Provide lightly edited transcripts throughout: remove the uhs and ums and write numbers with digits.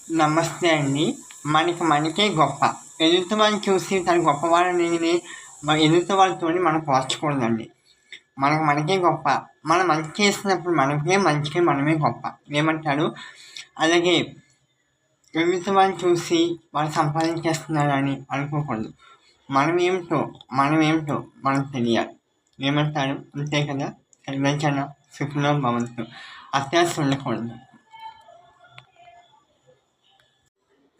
నమస్తే అండి. మనకే గొప్ప. ఎదుటి వాళ్ళని చూసి తను గొప్పవాడని ఎదుటి వాళ్ళతోని మనం పోల్చకూడదండి. మనకే గొప్ప. మనం మంచి చేసినప్పుడు మంచికి మనమే గొప్ప. ఏమంటారు? అలాగే ఎదుటి వాళ్ళని చూసి వాళ్ళు సంపాదించేస్తున్నారని అనుకోకూడదు. మనమేమిటో మనకు తెలియాలి. ఏమంటారు? అంతే కదా! సర్వేజన సుఖినో భవంతు. అత్యాశ ఉండకూడదు.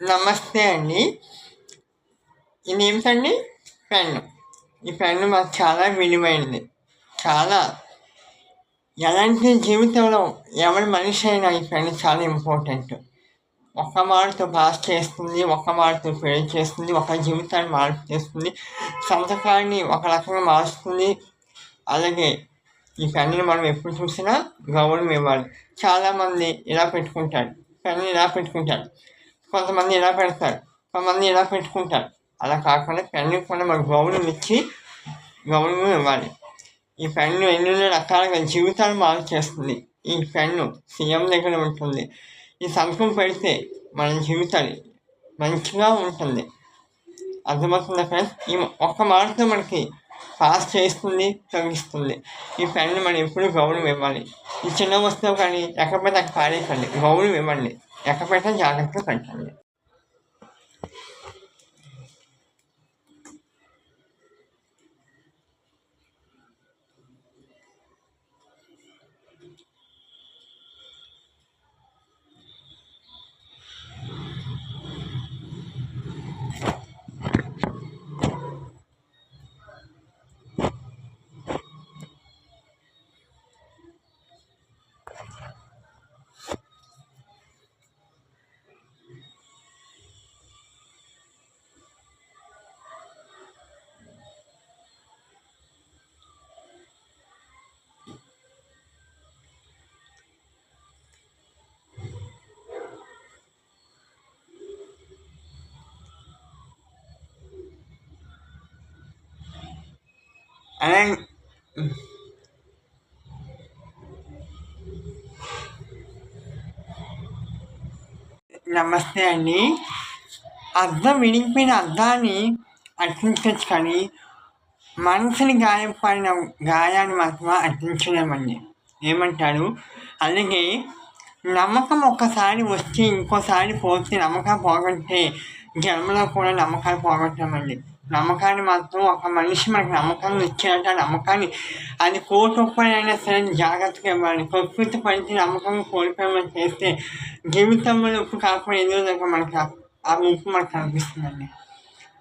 నమస్తే అండి. ఇదేమిటండి? పెన్ను. ఈ పెన్ను మాకు చాలా విలువైనది. చాలా ఎలాంటి జీవితంలో ఎవరి మనిషి అయినా ఈ పెన్ను చాలా ఇంపార్టెంట్. ఒక్క మాటతో పాస్ చేస్తుంది, ఒక్క మాటతో ఫెయిల్ చేస్తుంది, ఒక జీవితాన్ని మార్పు చేస్తుంది, సంతకాన్ని ఒక రకంగా మారుస్తుంది. అలాగే ఈ పెన్నుని మనం ఎప్పుడు చూసినా గౌరవం ఇవ్వాలి. చాలామంది ఇలా పెట్టుకుంటారు, పెన్ను ఇలా పెట్టుకుంటారు, కొంతమంది ఇలా పెడతారు, కొంతమంది ఇలా పెట్టుకుంటారు. అలా కాకుండా పెన్నుకి కూడా మనకు గౌరవం ఇచ్చి గౌరవం ఇవ్వాలి. ఈ పెన్ను ఎన్నెన్నో రకాలుగా జీవితాలు మార్పు చేస్తుంది. ఈ పెన్ను సీఎం దగ్గర ఉంటుంది. ఈ సంతకం పెడితే మన జీవితాలు మంచిగా ఉంటుంది. అర్థమవుతుందా ఫ్రెండ్స్? ఈ ఒక్క మాటతో మనకి పాస్ చేస్తుంది, తగ్గిస్తుంది. ఈ పెన్ను మనం ఎప్పుడు గౌరవం ఇవ్వాలి. ఈ చిన్న వస్తువు కానీ ఎక్కకపోతే అక్కడ పారేయకండి, గౌరవం ఇవ్వండి. ఎక్కకపోతే జాగ్రత్తగా పెట్టండి. అలా నమస్తే అండి. అద్దం విడిగిపోయిన అద్దాన్ని అట్టించచ్చు కానీ మనసుని గాయపడిన గాయాన్ని మాత్రం అట్టించలేమండి. ఏమంటారు? అలాగే నమ్మకం ఒక్కసారి వచ్చి ఇంకోసారి పోతే నమ్మకం పోగొట్టే జన్మలో కూడా నమ్మకాలు పోగొట్టామండి. నమ్మకాన్ని మాత్రం ఒక మనిషి మనకు నమ్మకాన్ని ఇచ్చినట్టు ఆ నమ్మకాన్ని అది కోటొప్పైనా సరే జాగ్రత్తగా ఇవ్వాలి. ప్రకృతి పడితే నమ్మకం కోల్పోయామని చేస్తే జీవితంలో ఉప్పు కాకుండా ఏదో దగ్గర మనకి ఆ ఉప్పు మనకు కనిపిస్తుందండి.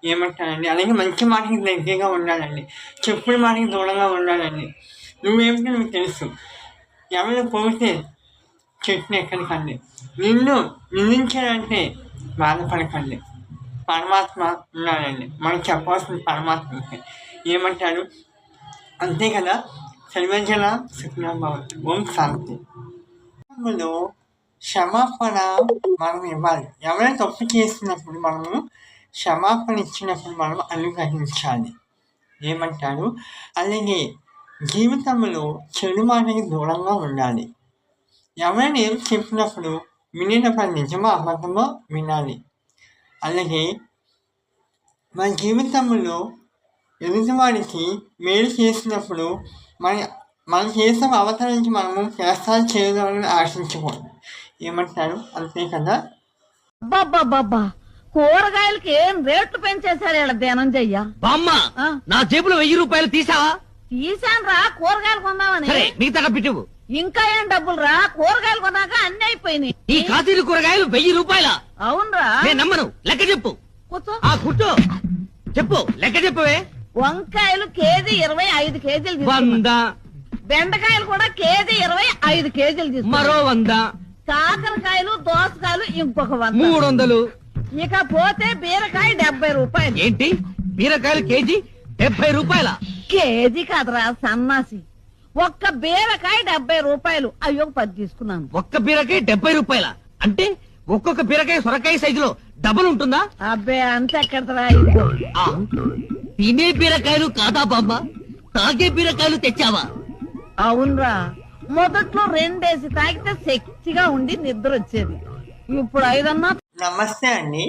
ఏమంటారండి? అలాగే మంచి మాటకి దగ్గరగా ఉండాలండి, చెప్పుడు మాటకి దూరంగా ఉండాలండి. నువ్వేమిటో నువ్వు తెలుసు. ఎవరు పోతే చెట్టుని ఎక్కడికండి. నిన్ను నిందించాలంటే బాధపడకండి. పరమాత్మ ఉన్నాడండి, మనకు చెప్పవలసిన పరమాత్మ. ఏమంటారు? అంతే కదా! సర్వేజన సుఖినో భవంతు. ఓం శాంతి. క్షమాపణ మనం ఇవ్వాలి. ఎవరైనా తప్పు చేసినప్పుడు మనము క్షమాపణ ఇచ్చినప్పుడు మనం అనుగ్రహించాలి. ఏమంటారు? అలాగే జీవితంలో చెడు మాటకి దూరంగా ఉండాలి. ఎవరైనా ఏం చెప్పినప్పుడు వినేటప్పుడు నిజమో అబద్ధమో వినాలి. అలాగే మన జీవితంలో ఎదుటివాడికి మేలు చేసినప్పుడు మన చేసిన అవతల నుంచి మనము చేస్తాను చేయదామని ఆశించకూడదు. ఏమంటారు? అంతే కదా! బాబా కూరగాయలకి ఏం రేట్లు పెంచేశారు ఇలా ధనంజయ్య. బామ్మ, నా జేబులో 1000 రూపాయలు తీసావా? తీసాను రా, కూరగాయలు కొందామని. మిగతా డబ్బు ఇంకా ఏం డబ్బులు రా, కూరగాయలు కొన్నాక అన్ని అయిపోయినాయి. ఈ కాశీలు కూరగాయలు 1000 రూపాయల? అవునరా. నేను నమ్మను. లెక్క చెప్పు. కూర్చో. కూర్చో. చెప్పు, లెక్క చెప్పవే. వంకాయలు కేజీ 25 కేజీలు. 100. బెండకాయలు కూడా కేజీ 25 కేజీలు. మరో 100. కాకరకాయలు దోసకాయలు ఇంకొక 100. 300. ఇక పోతే బీరకాయ 70 రూపాయలు. ఏంటి? బీరకాయలు కేజీ 70 రూపాయల? కేజీ కాదురా సన్నాసి, ఒక్క బీరకాయ 70 రూపాయలు. అయ్యో 10 తీసుకున్నాను. ఒక్క బీరకాయ 70 రూపాయల? అంటే ఒక్కొక్క బీరకాయ సొరకాయ సైజులో డబుల్ ఉంటుందా? అబ్బే అంతెక్కడరా. తినే బీరకాయలు కాదా బామ్మ? తాగే బీరకాయలు తెచ్చావా? అవునరా, మొదట్లో 2 తాగితే శక్తిగా ఉండి నిద్ర వచ్చేది. ఇప్పుడు 5 అన్నా నమస్తే అండి.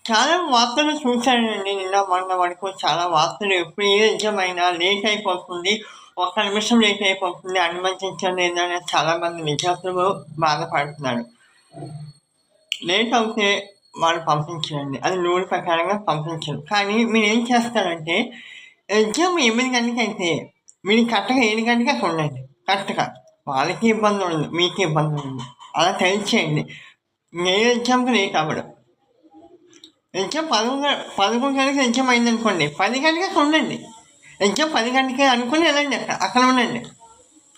చాలా వార్తలు చూశానండి. నిన్న మొన్న వరకు చాలా వార్తలు ఎప్పుడు ఏ నిజమైనా లేట్ అయిపోతుంది. ఒక్క నిమిషం లేట్ అయిపోతుంది. అనుమతించలేదని చాలామంది విద్యార్థులు బాధపడుతున్నారు. లేట్ అవుతే వాళ్ళు పంపించరండి. అది రూల్ ప్రకారంగా పంపించరు. కానీ మీరేం చేస్తారంటే ఎగ్జామ్ 8 గంటలకైతే మీరు కరెక్ట్‌గా 7 గంటలకి అక్కడ ఉండండి. కరెక్ట్‌గా. వాళ్ళకి ఇబ్బంది ఉండదు. మీకు ఇబ్బంది ఉండదు. అలా ట్రై చేయండి. ఏ ఎగ్జామ్‌కి లేట్ అవ్వడం. ఎగ్జామ్ 11 గంటలకి ఎగ్జామ్ అయిందనుకోండి, 10 గంటలకి అక్కడ ఉండండి. ఎగ్జామ్ 10 గంటలకే అనుకుని వెళ్ళండి అక్కడ ఉండండి.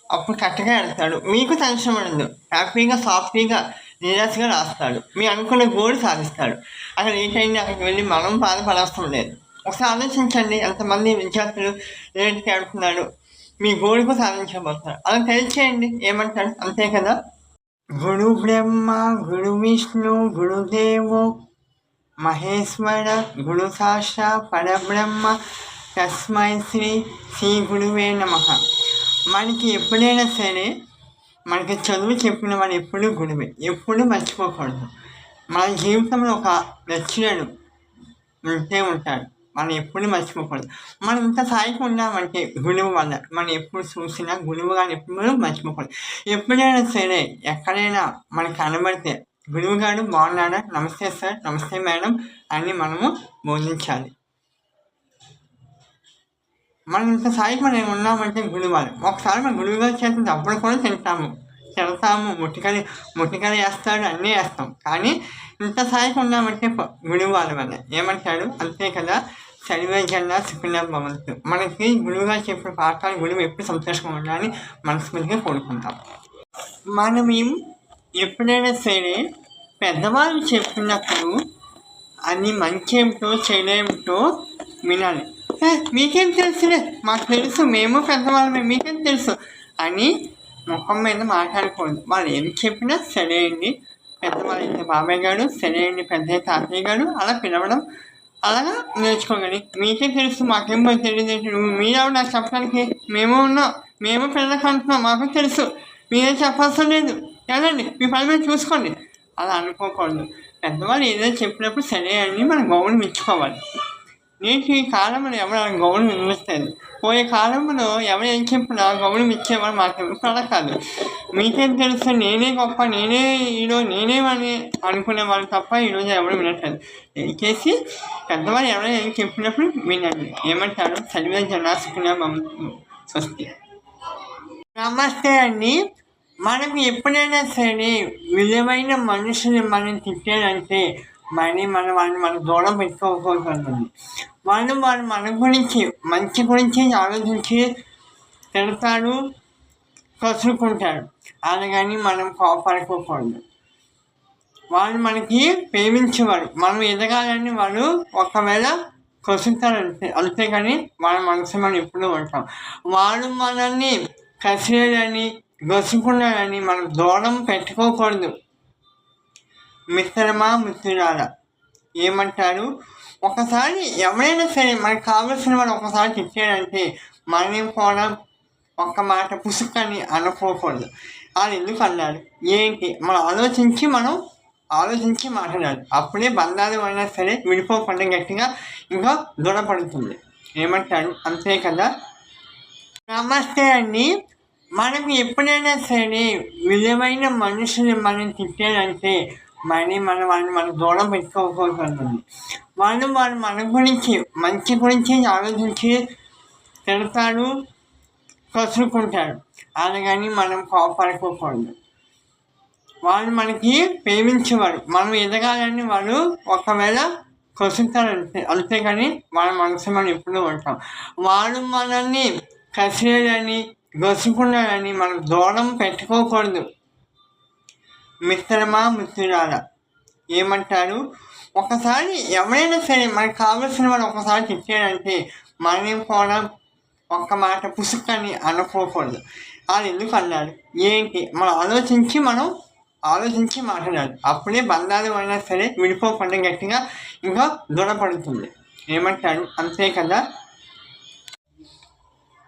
అప్పుడు కరెక్ట్‌గా వెళ్తాడు. మీకు టెన్షన్ ఉండదు. హ్యాపీగా, సాఫీగా, రిలాక్స్‌గా రాస్తాడు. మీరు అనుకున్న గోల్ సాధిస్తాడు. అక్కడ లేట్ అయింది అక్కడికి వెళ్ళి మనం బాధపడవసరం లేదు. ఒకసారి ఆలోచించండి, ఎంతమంది విద్యార్థులు లేట్‌గా వెళ్తున్నారు. మీ గోల్‌కు సాధించబోతున్నారు. అలా ట్రై చేయండి. ఏమంటారు? అంతే కదా! గురు బ్రహ్మ, గురు విష్ణు, గురుదేవో మహేశ్వర, గురు సాక్షాత్ పరబ్రహ్మ, తస్మై శ్రీ గురువే నమః. మనకి ఎప్పుడైనా సరే మనకి చదువు చెప్పిన వాడు ఎప్పుడూ గురువే. ఎప్పుడూ మర్చిపోకూడదు. మన జీవితంలో ఒక లెక్చరర్ ఉంటే ఉంటాడు. మనం ఎప్పుడు మర్చిపోకూడదు. మనం ఇంత స్థాయికి ఉన్నామంటే గురువు వల్ల. మనం ఎప్పుడు చూసినా గురువు గారిని ఎప్పుడు మర్చిపోకూడదు. ఎప్పుడైనా సరే ఎక్కడైనా మనకు కనబడితే గురువు గారు బాగున్నారా, నమస్తే సార్, నమస్తే మేడం అని మనము బోధించాలి. మనం ఇంత స్థాయికి మనం ఉన్నామంటే గురువు. ఒకసారి మన గురువు గారి చేత డబ్బులు కూడా తింటాము, తిడతాము, ముట్టికలు వేస్తాడు, అన్నీ వేస్తాం. కానీ ఇంత స్థాయికి ఉన్నామంటే గురువు వల్ల. ఏమంటాడు? అంతే కదా! సర్వే జనా సుఖినో భవంతు. మనకి గురువుగా చెప్పిన పాఠాలు గురువు ఎప్పుడు సంతోషంగా ఉండాలని మనస్ఫూర్తిగా కోరుకుంటాం. మనం ఎప్పుడైనా సరే పెద్దవాళ్ళు చెప్పినప్పుడు అది మంచి ఏమిటో చెడేమిటో వినాలి. మీకేం తెలుసులే, మాకు తెలుసు, మేము పెద్దవాళ్ళమే, మీకేం తెలుసు అని ముఖం మీద మాట్లాడకూడదు. వాళ్ళు ఏం చెప్పినా సరే అండి, పెద్దవాళ్ళు అయితే బాబాయ్ గారు, సరే అండి పెద్ద తాతయ్య గారు అలా పిలవడం అలాగా నేర్చుకోగలి. మీకే తెలుసు, మాకేమో తెలియదు. మీరెవరు నాకు చెప్పడానికి? మేము ఉన్నాం, మేము పిల్లలకి అంటున్నాం, మాకు తెలుసు, మీరేం చెప్పాల్సిన లేదు, కదండి మీ పని మీద చూసుకోండి అలా అనుకోకూడదు. పెద్దవాళ్ళు ఏదైనా చెప్పినప్పుడు సరే అని మనం గౌరవం ఇచ్చుకోవాలి. నేటి కాలంలో ఎవరు గౌరవం ఇవ్వలేదు. పోయే కాలంలో ఎవరు ఏం చెప్పినా గౌరవం ఇచ్చేవారు మాకు ఇప్పుడు అలా కాదు. మీకేం తెలుసు, నేనే గొప్ప, నేనే ఈరోజు నేనే అని అనుకునే వాళ్ళు తప్ప ఈరోజు ఎవరు వినట్లేదు. దయచేసి పెద్దవాళ్ళు ఎవరైనా ఏం చెప్పినప్పుడు వినండి. ఏమంటారు? సర్వే జనా సుఖినో భవంతు. స్వస్తి. నమస్తే అండి. మనకు ఎప్పుడైనా సరే విలువైన మనుషులు మనం తిట్టారంటే వాళ్ళని మనం దూరం పెట్టుకోకూడదు. వాళ్ళు మన గురించి మంచి గురించి ఆలోచించి తిడతారు, కసురుకుంటారు. అలాగని మనం కోపడుకోకూడదు. వాళ్ళు మనకి ప్రేమించేవారు, మనం ఎదగాలని వాళ్ళు ఒకవేళ కసురుతారు అంతేగాని వాళ్ళ మనసు మనం ఎప్పుడూ ఉంటాం. వాళ్ళు మనల్ని కసిరేదని, గసుకున్నారని మనం దూరం పెట్టుకోకూడదు. మిత్రమా, మిత్రురాలా, ఏమంటారు? ఒకసారి ఎవరైనా సరే మనకు కావాల్సిన వాళ్ళు ఒకసారి తిట్టారంటే మనం కూడా ఒక్క మాట పుసుకని అనుకోకూడదు. వాళ్ళు ఎందుకు అన్నారు ఏంటి మనం ఆలోచించి మాట్లాడాలి. అప్పుడే బంధాలు అయినా సరే విడిపోకుండా గట్టిగా ఇంకా దృఢపడుతుంది. ఏమంటారు? అంతే కదా! నమస్తే అండి. మనకు ఎప్పుడైనా సరే విలువైన మనుషులు మనం తిట్టారంటే వాళ్ళని దూరం పెట్టుకోకూడదు. వాళ్ళు మన గురించి మంచి గురించి ఆలోచించి తిడతారు, కసురుకుంటారు. అలాగని మనం కోపడుకోకూడదు. వాళ్ళు మనకి ప్రేమించేవారు, మనం ఎదగాలని వాళ్ళు ఒకవేళ కసురుతారు అంతేగాని వాళ్ళ మనసు మనం ఎప్పుడూ ఉంటాం. వాళ్ళు మనల్ని కసిరేదని, గసుకున్నారని మనం దూరం పెట్టుకోకూడదు. మిత్రమా, మిత్రురాలా, ఏమంటారు? ఒకసారి ఎవరైనా సరే మనకు కావాల్సిన వాళ్ళు ఒకసారి తిట్టారంటే మనం కూడా ఒక్క మాట పుసుకని అనుకోకూడదు. వాళ్ళు ఎందుకు అన్నారు ఏంటి మనం ఆలోచించి మాట్లాడాలి. అప్పుడే బంధాలు అయినా సరే విడిపోకుండా గట్టిగా ఇంకా దృఢపడుతుంది. ఏమంటారు? అంతే కదా!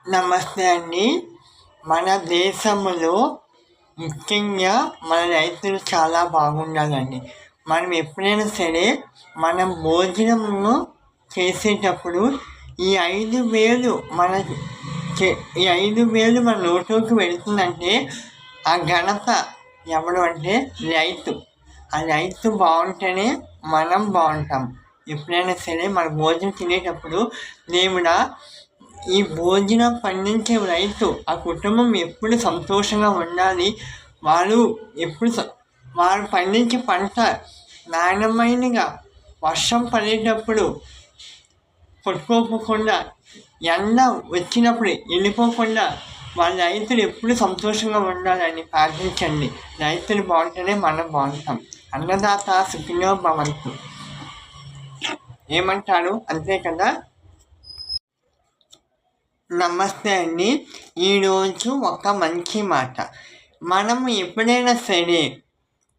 నమస్తే అండి. మన దేశంలో ముఖ్యంగా మన రైతులు చాలా బాగుండాలండి. మనం ఎప్పుడైనా సరే మనం భోజనము చేసేటప్పుడు ఈ 5 వేలు ఈ 5 వేలు మన నోట్లోకి వెళుతుందంటే ఆ ఘనత ఎవరు అంటే రైతు. ఆ రైతు బాగుంటేనే మనం బాగుంటాం. ఎప్పుడైనా సరే మన భోజనం తినేటప్పుడు దేవుడా ఈ భోజనం పండించే రైతు ఆ కుటుంబం ఎప్పుడు సంతోషంగా ఉండాలి, వాళ్ళు వారు పండించే పంట నాణ్యమైనగా వర్షం పడేటప్పుడు కొట్టుకోకుండా, ఎండ వచ్చినప్పుడు వెళ్ళిపోకుండా వాళ్ళ రైతులు ఎప్పుడు సంతోషంగా ఉండాలని ప్రార్థించండి. రైతులు బాగుంటేనే మనం బాగుంటాం. అన్నదాత సుఖినో భవంతు. ఏమంటారు? అంతే కదా. నమస్తే అండి. ఈరోజు ఒక మంచి మాట. మనము ఎప్పుడైనా సరే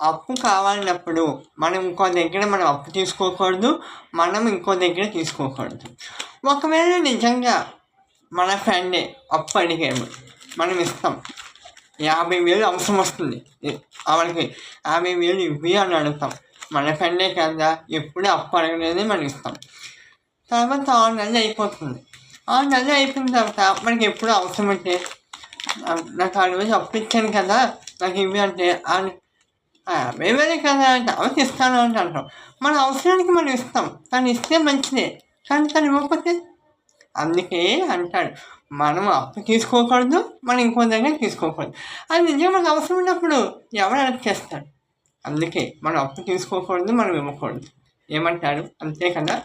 అప్పు కావాలన్నప్పుడు మనం ఇంకో దగ్గర మనం అప్పు తీసుకోకూడదు, మనం ఇంకో దగ్గర తీసుకోకూడదు. ఒకవేళ నిజంగా మన ఫ్రెండే అప్పు అడిగాము, మనం ఇస్తాం. 50,000 అవసరం వస్తుంది, వాళ్ళకి 50,000 ఇవ్వి అని అడుగుతాం. మన ఫ్రెండే కదా, ఎప్పుడు అప్పు అడగలేదని మనం ఇస్తాం. తర్వాత 6 నెలలు అయిపోతుంది. 6 నెలలు అయిపోయిన తర్వాత మనకి ఎప్పుడు అవసరం అంటే, నాకు ఆ రోజు అప్పు ఇచ్చాను కదా, నాకు ఇవి అంటే 50,000 కదా అంటే అవసరం ఇస్తాను అని అంటాం. మన అవసరానికి మనం ఇస్తాం, తను ఇస్తే మంచిదే, కానీ తను ఇవ్వకపోతే. అందుకే అంటాడు, మనం అప్పు తీసుకోకూడదు, మనం ఇంకో దగ్గర తీసుకోకూడదు. అది నిజంగా మనకు అవసరం ఉన్నప్పుడు ఎవరు అలా చేస్తాడు. అందుకే మనం అప్పు తీసుకోకూడదు, మనం ఇవ్వకూడదు. ఏమంటారు? అంతే కదా.